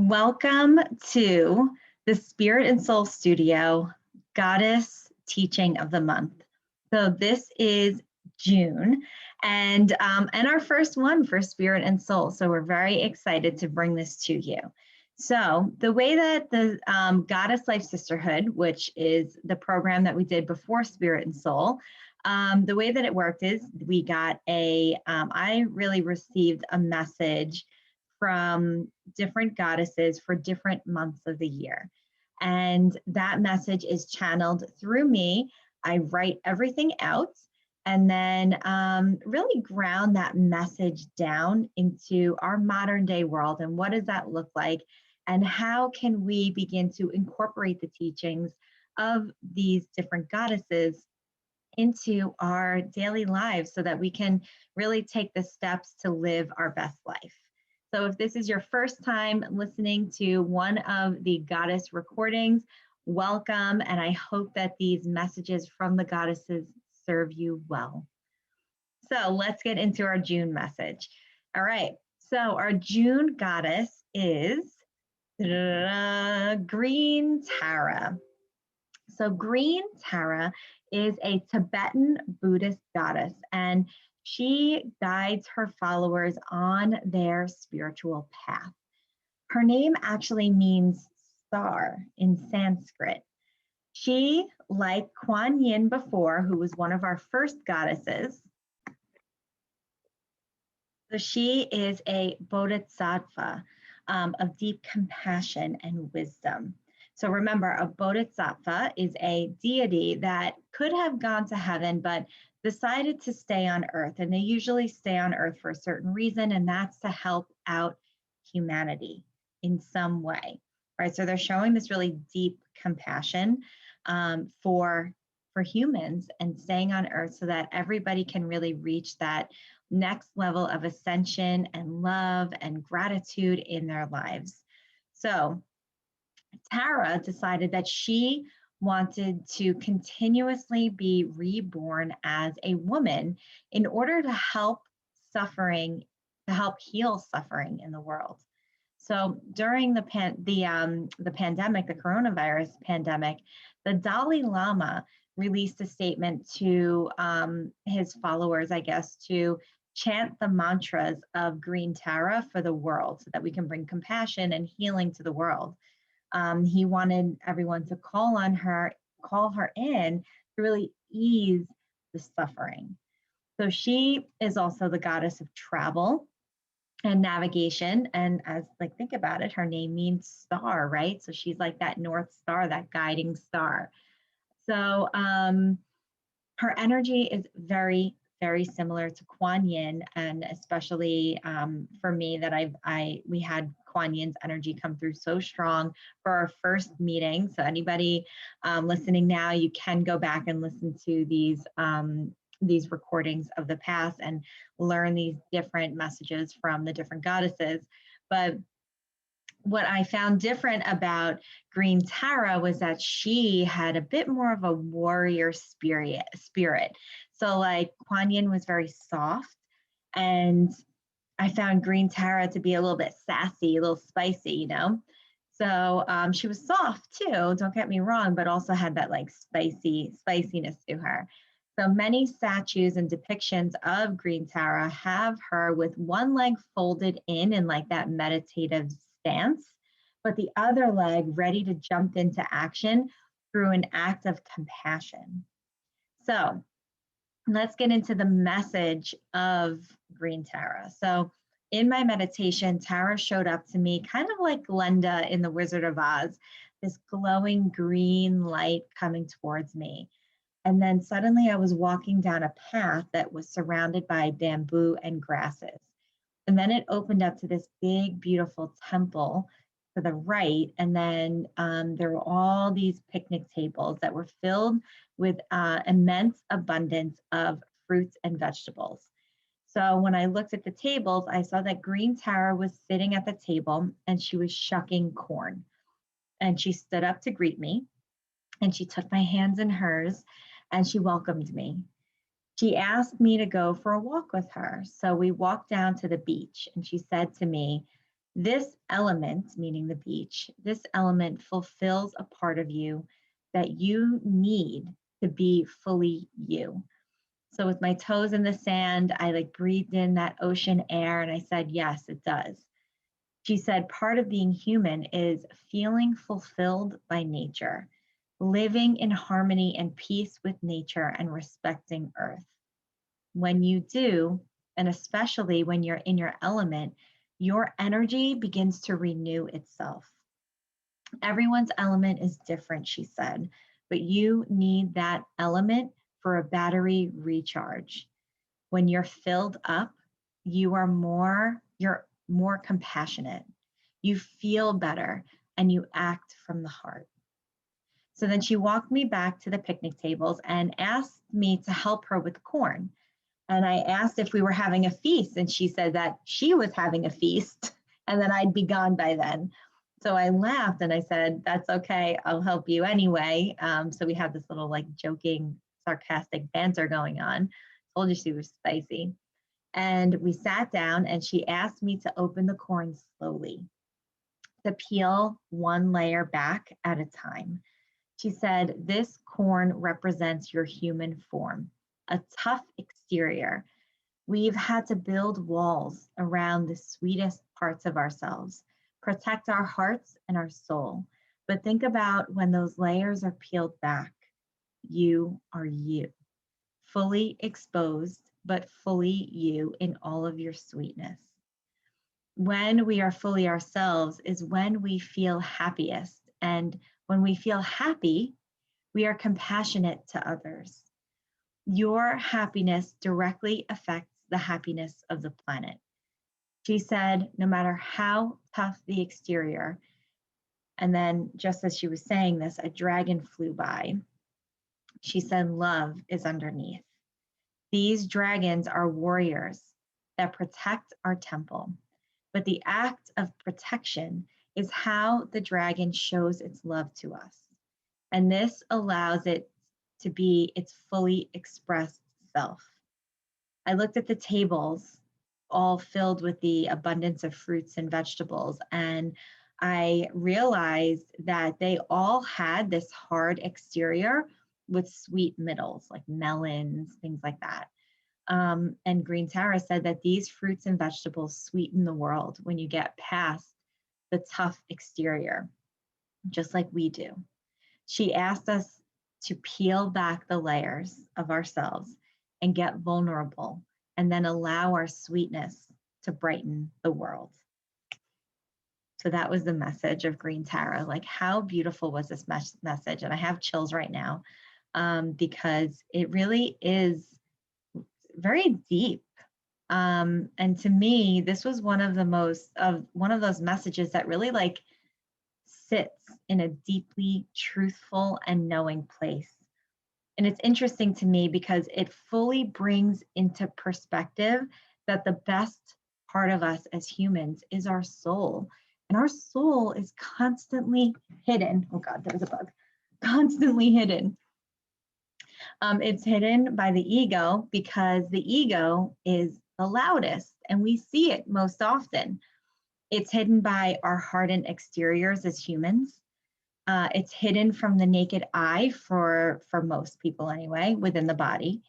Welcome to the Spirit and Soul Studio Goddess Teaching of the Month. So this is June and our first one for Spirit and Soul. So we're very excited to bring this to you. So the way that the Goddess Life Sisterhood, which is the program that we did before Spirit and Soul, the way that it worked is we got I really received a message from different goddesses for different months of the year. And that message is channeled through me. I write everything out and then really ground that message down into our modern day world. And what does that look like? And how can we begin to incorporate the teachings of these different goddesses into our daily lives so that we can really take the steps to live our best life? So if this is your first time listening to one of the goddess recordings, welcome, and I hope that these messages from the goddesses serve you well. So let's get into our June message. All right, so our June goddess is Green Tara. So Green Tara is a Tibetan Buddhist goddess, and she guides her followers on their spiritual path. Her name actually means star in Sanskrit. She, like Kuan Yin before, who was one of our first goddesses, so she is a bodhisattva of deep compassion and wisdom. So remember, a bodhisattva is a deity that could have gone to heaven, but decided to stay on earth. And they usually stay on earth for a certain reason, and that's to help out humanity in some way, right? So they're showing this really deep compassion for humans and staying on earth so that everybody can really reach that next level of ascension and love and gratitude in their lives. So Tara decided that she wanted to continuously be reborn as a woman in order to help suffering, to help heal suffering in the world. So during the pandemic, the coronavirus pandemic, the Dalai Lama released a statement to his followers, I guess, to chant the mantras of Green Tara for the world so that we can bring compassion and healing to the world. He wanted everyone to call her in to really ease the suffering. So she is also the goddess of travel and navigation. And as like, think about it, her name means star, right? So she's like that North Star, that guiding star. So her energy is very, very similar to Kuan Yin, and especially for me that we had Kuan Yin's energy come through so strong for our first meeting. So anybody listening now, you can go back and listen to these recordings of the past and learn these different messages from the different goddesses. But what I found different about Green Tara was that she had a bit more of a warrior spirit. So like Kuan Yin was very soft, and I found Green Tara to be a little bit sassy, a little spicy, you know? So she was soft too, don't get me wrong, but also had that like spiciness to her. So many statues and depictions of Green Tara have her with one leg folded in like that meditative stance, but the other leg ready to jump into action through an act of compassion. So let's get into the message of Green Tara. So in my meditation, Tara showed up to me kind of like Glenda in The Wizard of Oz, this glowing green light coming towards me. And then suddenly I was walking down a path that was surrounded by bamboo and grasses. And then it opened up to this big, beautiful temple to the right. And then there were all these picnic tables that were filled with immense abundance of fruits and vegetables. So when I looked at the tables, I saw that Green Tara was sitting at the table and she was shucking corn. And she stood up to greet me, and she took my hands in hers and she welcomed me. She asked me to go for a walk with her. So we walked down to the beach, and she said to me, This element, meaning the beach, this element fulfills a part of you that you need to be fully you. So with my toes in the sand, I like breathed in that ocean air and I said, yes, it does. She said, part of being human is feeling fulfilled by nature, living in harmony and peace with nature and respecting earth. When you do, and especially when you're in your element, your energy begins to renew itself. Everyone's element is different, she said, but you need that element for a battery recharge. When you're filled up, you're more compassionate. You feel better and you act from the heart. So then she walked me back to the picnic tables and asked me to help her with corn. And I asked if we were having a feast, and she said that she was having a feast and that I'd be gone by then. So I laughed and I said, that's okay, I'll help you anyway. So we had this little like joking, sarcastic banter going on. Told you she was spicy. And we sat down and she asked me to open the corn slowly, to peel one layer back at a time. She said, this corn represents your human form, a tough exterior. We've had to build walls around the sweetest parts of ourselves, protect our hearts and our soul. But think about when those layers are peeled back. You are you, fully exposed, but fully you in all of your sweetness. When we are fully ourselves is when we feel happiest. And when we feel happy, we are compassionate to others. Your happiness directly affects the happiness of the planet. She said, no matter how tough the exterior, and then just as she was saying this, a dragon flew by. She said, love is underneath. These dragons are warriors that protect our temple. But the act of protection is how the dragon shows its love to us. And this allows it to be its fully expressed self. I looked at the tables, all filled with the abundance of fruits and vegetables, and I realized that they all had this hard exterior with sweet middles, like melons, things like that. And Green Tara said that these fruits and vegetables sweeten the world when you get past the tough exterior, just like we do. She asked us to peel back the layers of ourselves and get vulnerable, and then allow our sweetness to brighten the world. So that was the message of Green Tara. Like, how beautiful was this message? And I have chills right now because it really is very deep. And to me, this was one of those messages that really like sits in a deeply truthful and knowing place. And it's interesting to me because it fully brings into perspective that the best part of us as humans is our soul. And our soul is constantly hidden. Oh God, there was a bug. Constantly hidden. It's hidden by the ego because the ego is the loudest and we see it most often. It's hidden by our hardened exteriors as humans. It's hidden from the naked eye for most people anyway, within the body.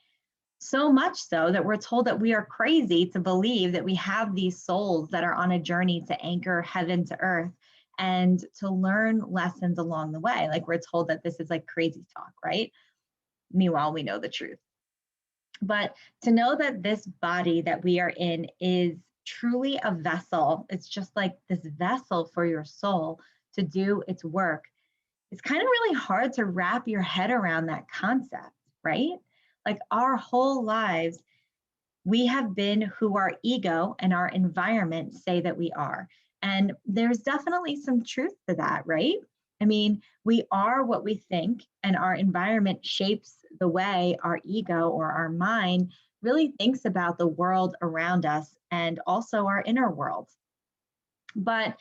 So much so that we're told that we are crazy to believe that we have these souls that are on a journey to anchor heaven to earth and to learn lessons along the way. Like we're told that this is like crazy talk, right? Meanwhile, we know the truth. But to know that this body that we are in is truly a vessel, it's just like this vessel for your soul to do its work. It's kind of really hard to wrap your head around that concept, right? Like our whole lives, we have been who our ego and our environment say that we are. And there's definitely some truth to that, right? I mean, we are what we think, and our environment shapes the way our ego or our mind really thinks about the world around us and also our inner world. But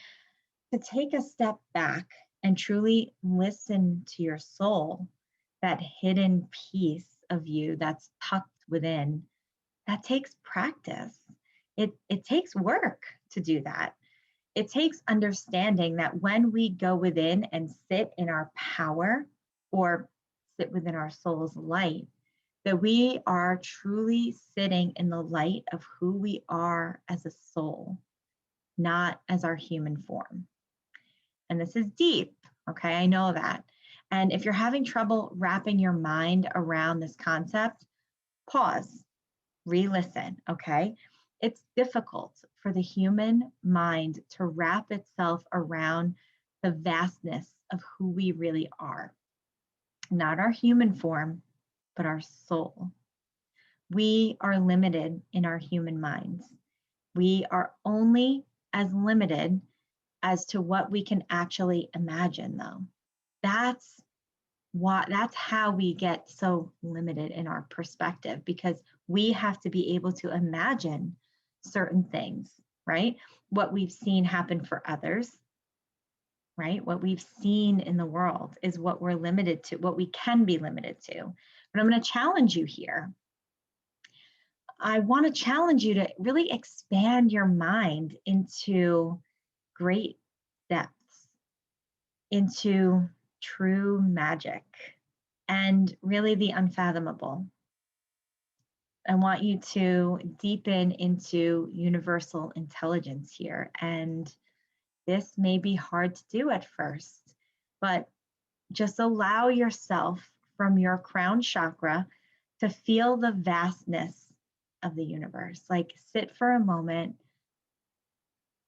to take a step back and truly listen to your soul, that hidden piece of you that's tucked within, that takes practice. It takes work to do that. It takes understanding that when we go within and sit in our power or sit within our soul's light, that we are truly sitting in the light of who we are as a soul, not as our human form. And this is deep, okay? I know that. And if you're having trouble wrapping your mind around this concept, pause, re-listen, okay? It's difficult for the human mind to wrap itself around the vastness of who we really are. Not our human form, but our soul. We are limited in our human minds. We are only as limited as to what we can actually imagine, though. That's that's how we get so limited in our perspective, because we have to be able to imagine certain things, right? What we've seen happen for others, right? What we've seen in the world is what we're limited to, what we can be limited to. But I'm going to challenge you here. I want to challenge you to really expand your mind into great depths, into true magic, and really the unfathomable. I want you to deepen into universal intelligence here. And this may be hard to do at first, but just allow yourself from your crown chakra to feel the vastness of the universe. Like, sit for a moment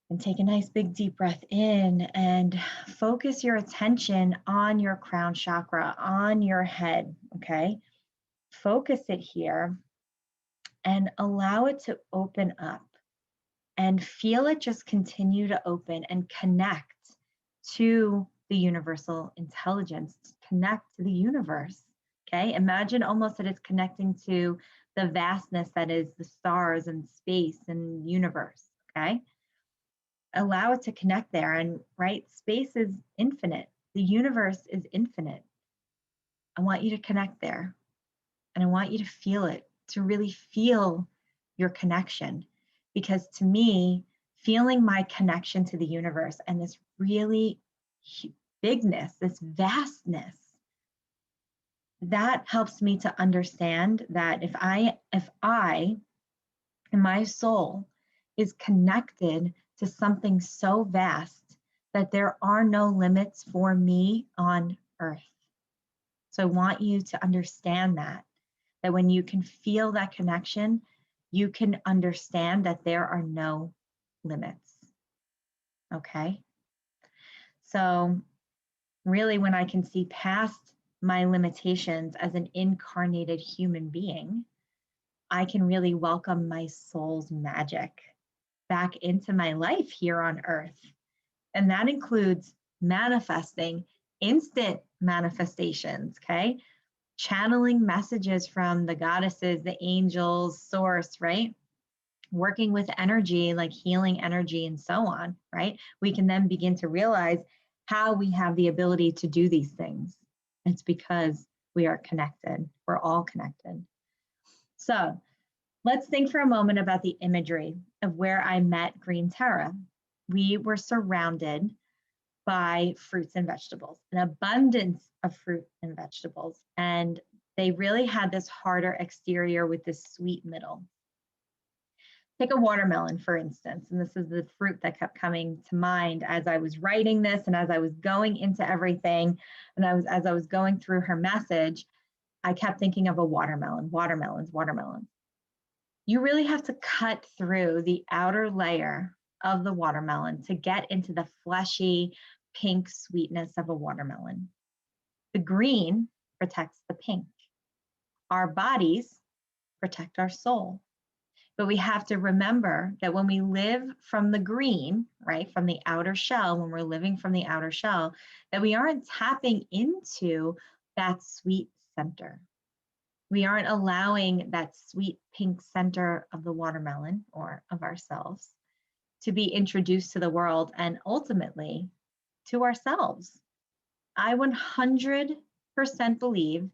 and take a nice big deep breath in and focus your attention on your crown chakra, on your head, okay? Focus it here and allow it to open up and feel it just continue to open and connect to the universal intelligence, connect to the universe, okay? Imagine almost that it's connecting to the vastness that is the stars and space and universe, okay? Allow it to connect there. And right, space is infinite. The universe is infinite. I want you to connect there. And I want you to feel it, to really feel your connection. Because to me, feeling my connection to the universe and this really bigness, this vastness, that helps me to understand that if I and my soul is connected to something so vast that there are no limits for me on earth. So I want you to understand that when you can feel that connection, you can understand that there are no limits. Okay? So really, when I can see past my limitations as an incarnated human being, I can really welcome my soul's magic back into my life here on earth. And that includes manifesting instant manifestations, okay? Channeling messages from the goddesses, the angels, source, right? Working with energy, like healing energy and so on, right? We can then begin to realize how we have the ability to do these things. It's because we are connected. We're all connected. So let's think for a moment about the imagery of where I met Green Tara. We were surrounded by fruits and vegetables, an abundance of fruit and vegetables. And they really had this harder exterior with this sweet middle. Take a watermelon, for instance, and this is the fruit that kept coming to mind as I was writing this and as I was going into everything, and as I was going through her message, I kept thinking of a watermelon, watermelons. You really have to cut through the outer layer of the watermelon to get into the fleshy pink sweetness of a watermelon. The green protects the pink. Our bodies protect our soul. But we have to remember that when we live from the green, right, from the outer shell, when we're living from the outer shell, that we aren't tapping into that sweet center. We aren't allowing that sweet pink center of the watermelon or of ourselves to be introduced to the world and ultimately to ourselves. I 100% believe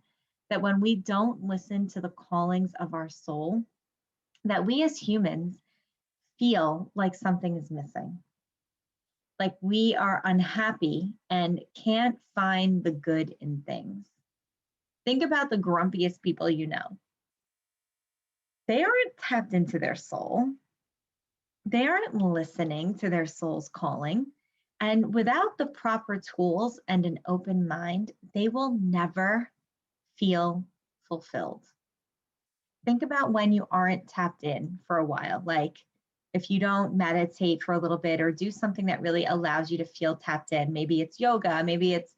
that when we don't listen to the callings of our soul, that we as humans feel like something is missing. Like we are unhappy and can't find the good in things. Think about the grumpiest people you know. They aren't tapped into their soul. They aren't listening to their soul's calling. And without the proper tools and an open mind, they will never feel fulfilled. Think about when you aren't tapped in for a while. Like if you don't meditate for a little bit or do something that really allows you to feel tapped in, maybe it's yoga, maybe it's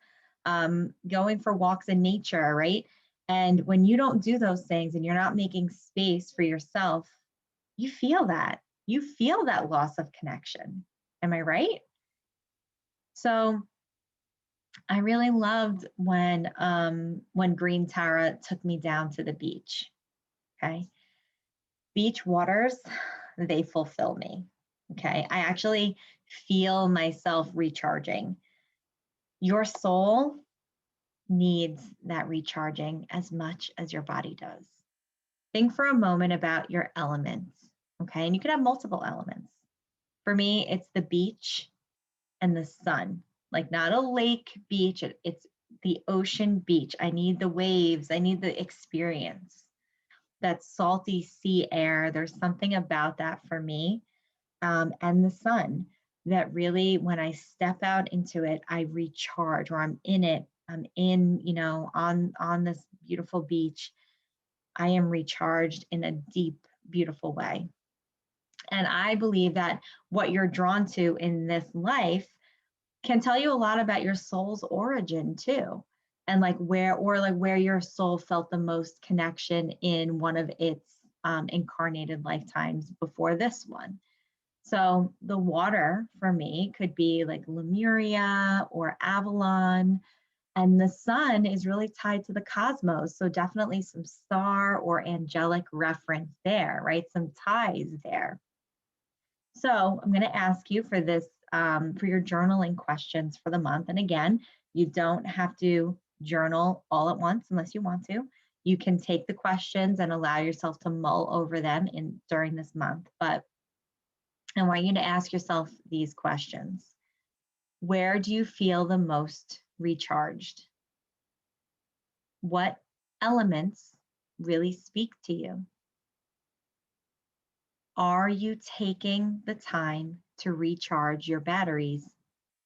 going for walks in nature, right? And when you don't do those things and you're not making space for yourself, you feel that. You feel that loss of connection. Am I right? So I really loved when Green Tara took me down to the beach. Okay. Beach waters, they fulfill me. Okay. I actually feel myself recharging. Your soul needs that recharging as much as your body does. Think for a moment about your elements. Okay. And you could have multiple elements. For me, it's the beach and the sun, like not a lake beach, it's the ocean beach. I need the waves, I need the experience, that salty sea air. There's something about that for me. And the sun that really, when I step out into it, I recharge, or I'm in it. I'm in, on this beautiful beach. I am recharged in a deep, beautiful way. And I believe that what you're drawn to in this life can tell you a lot about your soul's origin too. And where your soul felt the most connection in one of its incarnated lifetimes before this one. So the water for me could be like Lemuria or Avalon. And the sun is really tied to the cosmos. So definitely some star or angelic reference there, right? Some ties there. So I'm going to ask you for this, for your journaling questions for the month. And again, you don't have to journal all at once unless you want to. You can take the questions and allow yourself to mull over them during this month. But I want you to ask yourself these questions. Where do you feel the most recharged? What elements really speak to you? Are you taking the time to recharge your batteries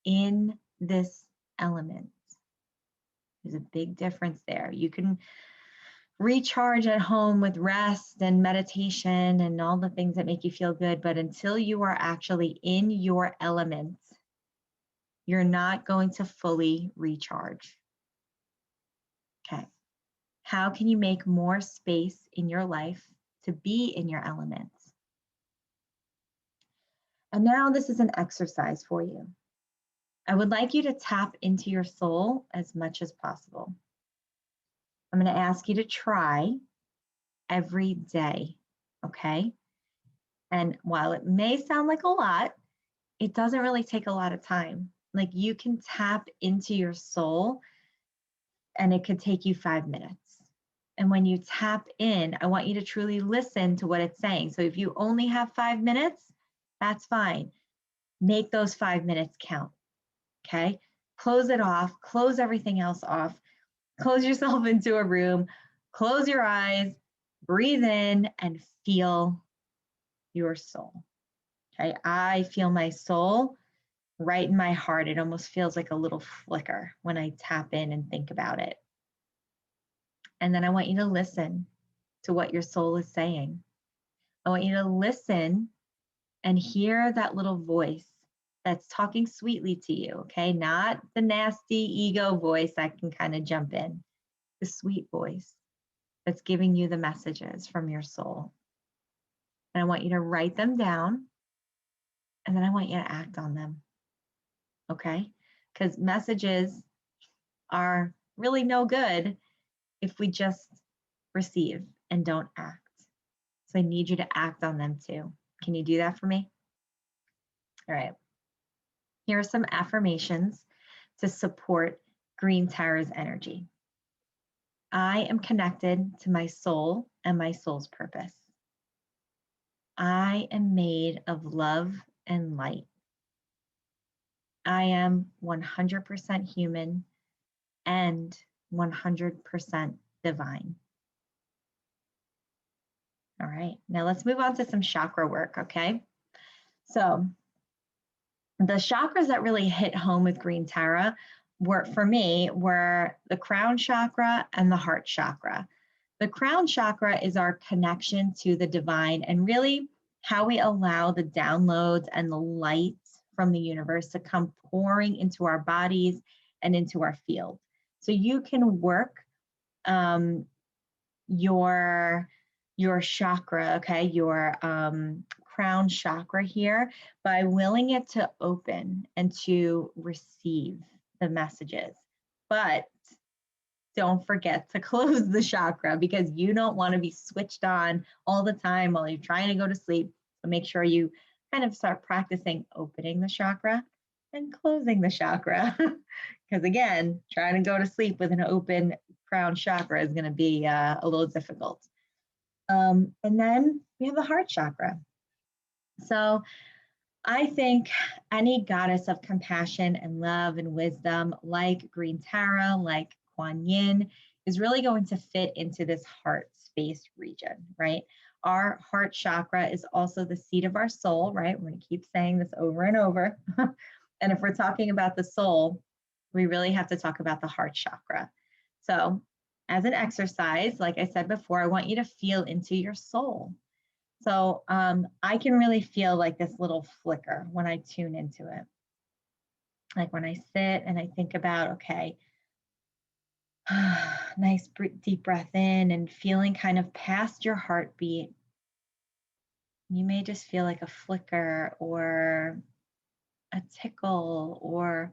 in this element? There's a big difference there. You can recharge at home with rest and meditation and all the things that make you feel good, but until you are actually in your element, you're not going to fully recharge. Okay. How can you make more space in your life to be in your element? And now this is an exercise for you. I would like you to tap into your soul as much as possible. I'm going to ask you to try every day, okay? And while it may sound like a lot, it doesn't really take a lot of time. Like you can tap into your soul and it could take you 5 minutes. And when you tap in, I want you to truly listen to what it's saying. So if you only have 5 minutes, that's fine. Make those 5 minutes count, okay? Close it off, close everything else off, close yourself into a room, close your eyes, breathe in, and feel your soul. Okay, I feel my soul right in my heart. It almost feels like a little flicker when I tap in and think about it. And then I want you to listen to what your soul is saying. I want you to listen and hear that little voice that's talking sweetly to you, okay? Not the nasty ego voice that can kind of jump in, the sweet voice that's giving you the messages from your soul. And I want you to write them down, and then I want you to act on them, okay? Because messages are really no good if we just receive and don't act. So I need you to act on them too. Can you do that for me? All right. Here are some affirmations to support Green Tara's energy. I am connected to my soul and my soul's purpose. I am made of love and light. I am 100% human and 100% divine. All right, now let's move on to some chakra work, okay? So the chakras that really hit home with Green Tara were, for me, were the crown chakra and the heart chakra. The crown chakra is our connection to the divine and really how we allow the downloads and the light from the universe to come pouring into our bodies and into our field. So you can work um, your chakra, okay, your crown chakra here by willing it to open and to receive the messages. But don't forget to close the chakra because you don't want to be switched on all the time while you're trying to go to sleep. So make sure you kind of start practicing opening the chakra and closing the chakra. Because again, trying to go to sleep with an open crown chakra is going to be a little difficult. And then we have the heart chakra. So I think any goddess of compassion and love and wisdom, like Green Tara, like Kuan Yin, is really going to fit into this heart space region, right? Our heart chakra is also the seat of our soul, right? We're going to keep saying this over and over. And if we're talking about the soul, we really have to talk about the heart chakra. So, as an exercise, like I said before, I want you to feel into your soul. So I can really feel like this little flicker when I tune into it. Like when I sit and I think about, okay, nice deep breath in and feeling kind of past your heartbeat. You may just feel like a flicker or a tickle or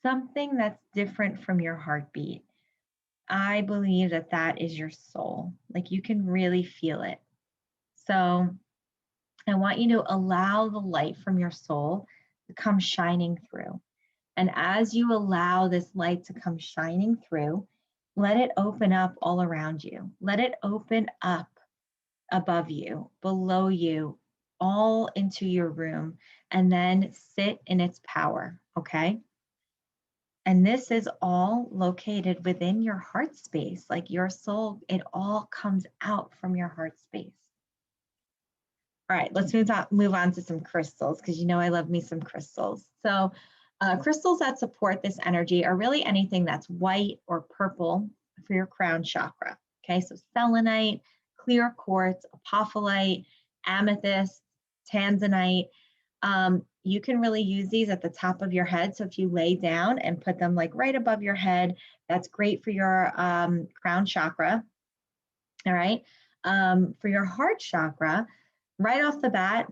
something that's different from your heartbeat. I believe that that is your soul. Like you can really feel it. So I want you to allow the light from your soul to come shining through. And as you allow this light to come shining through, let it open up all around you. Let it open up above you, below you, all into your room, and then sit in its power, okay? And this is all located within your heart space, like your soul, it all comes out from your heart space. All right, let's move on to some crystals because you know I love me some crystals. So crystals that support this energy are really anything that's white or purple for your crown chakra. Okay, so selenite, clear quartz, apophyllite, amethyst, tanzanite. You can really use these at the top of your head. So if you lay down and put them like right above your head, that's great for your crown chakra. All right, for your heart chakra, right off the bat,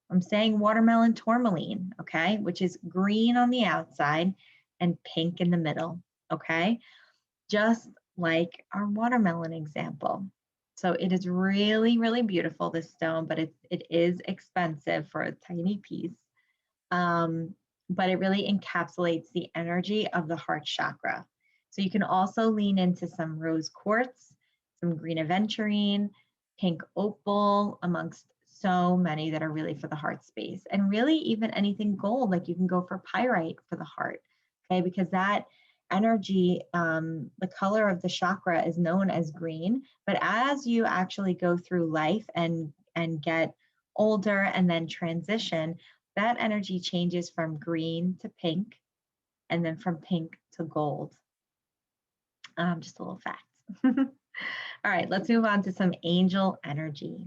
I'm saying watermelon tourmaline, okay, which is green on the outside and pink in the middle, okay, just like our watermelon example. So it is really, really beautiful, this stone, but it is expensive for a tiny piece. But it really encapsulates the energy of the heart chakra. So you can also lean into some rose quartz, some green aventurine, pink opal, amongst so many that are really for the heart space. And really even anything gold, like you can go for pyrite for the heart, okay? Because that energy, the color of the chakra is known as green, but as you actually go through life and get older and then transition, that energy changes from green to pink and then from pink to gold. Just a little fact. All right, let's move on to some angel energy.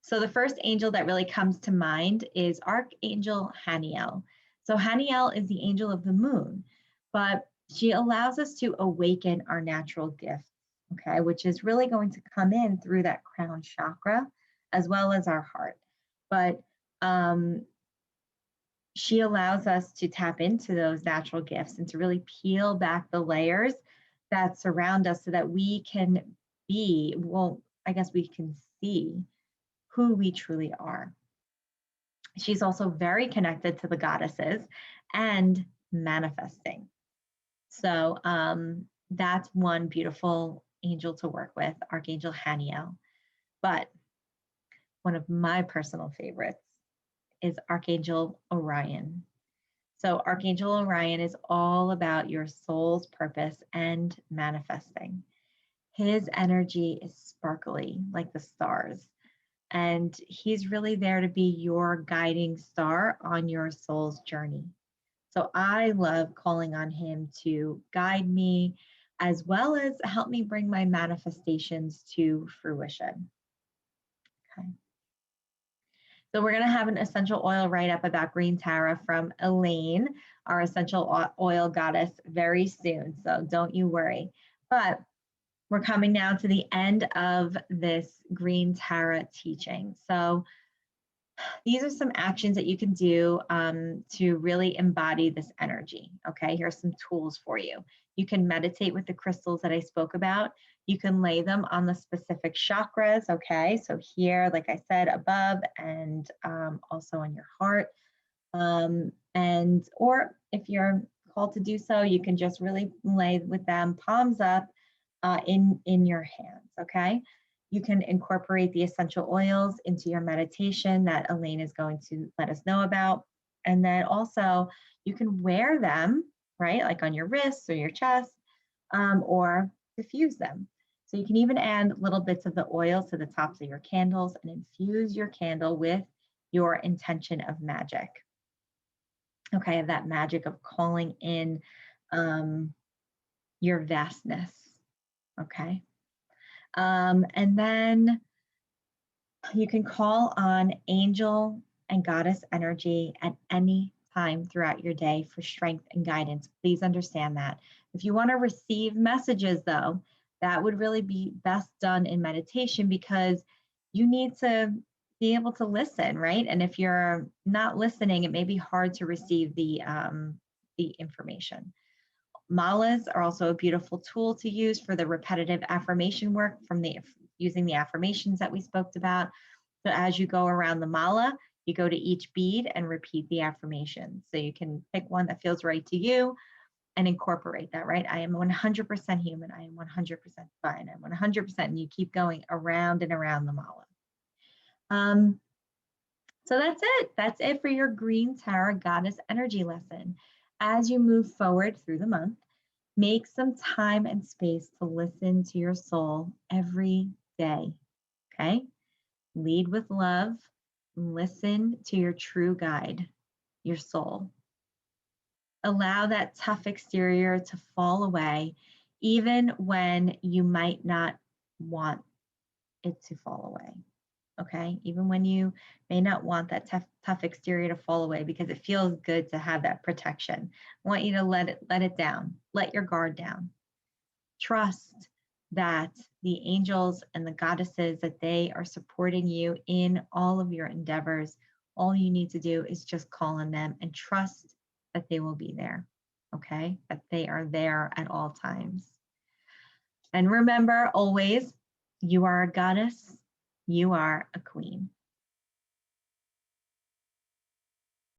So the first angel that really comes to mind is Archangel Haniel. So Haniel is the angel of the moon, but she allows us to awaken our natural gifts, okay, which is really going to come in through that crown chakra as well as our heart. But she allows us to tap into those natural gifts and to really peel back the layers that surround us so that we can be, well, I guess we can see who we truly are. She's also very connected to the goddesses and manifesting. So that's one beautiful angel to work with, Archangel Haniel. But one of my personal favorites is Archangel Orion. So Archangel Orion is all about your soul's purpose and manifesting. His energy is sparkly like the stars, and he's really there to be your guiding star on your soul's journey. So I love calling on him to guide me as well as help me bring my manifestations to fruition. Okay. So we're going to have an essential oil write up about green Tara from Elaine, our essential oil goddess, very soon. So don't you worry. But we're coming now to the end of this green Tara teaching. So these are some actions that you can do to really embody this energy. Okay, here's some tools for you. You can meditate with the crystals that I spoke about. You can lay them on the specific chakras. Okay, so here, like I said, above and also on your heart. And or if you're called to do so, you can just really lay with them palms up in your hands. Okay. You can incorporate the essential oils into your meditation that Elaine is going to let us know about. And then also you can wear them, right, like on your wrists or your chest, or diffuse them. So you can even add little bits of the oils to the tops of your candles and infuse your candle with your intention of magic. Okay, of that magic of calling in your vastness. Okay. And then you can call on angel and goddess energy at any time throughout your day for strength and guidance. Please understand that. If you want to receive messages, though, that would really be best done in meditation because you need to be able to listen, right? And if you're not listening, it may be hard to receive the information. Malas are also a beautiful tool to use for the repetitive affirmation work from using the affirmations that we spoke about. So as you go around the mala, you go to each bead and repeat the affirmations. So you can pick one that feels right to you and incorporate that, right? I am 100% human. I am 100% fine. I'm 100%. And you keep going around and around the mala. So that's it. That's it for your Green Tara Goddess Energy lesson. As you move forward through the month, make some time and space to listen to your soul every day. Okay? Lead with love. Listen to your true guide, your soul. Allow that tough exterior to fall away, even when you might not want it to fall away. Okay, even when you may not want that tough exterior to fall away because it feels good to have that protection. I want you to let it down. Let your guard down. Trust that the angels and the goddesses that they are supporting you in all of your endeavors. All you need to do is just call on them and trust that they will be there. Okay, that they are there at all times. And remember always, you are a goddess, you are a queen.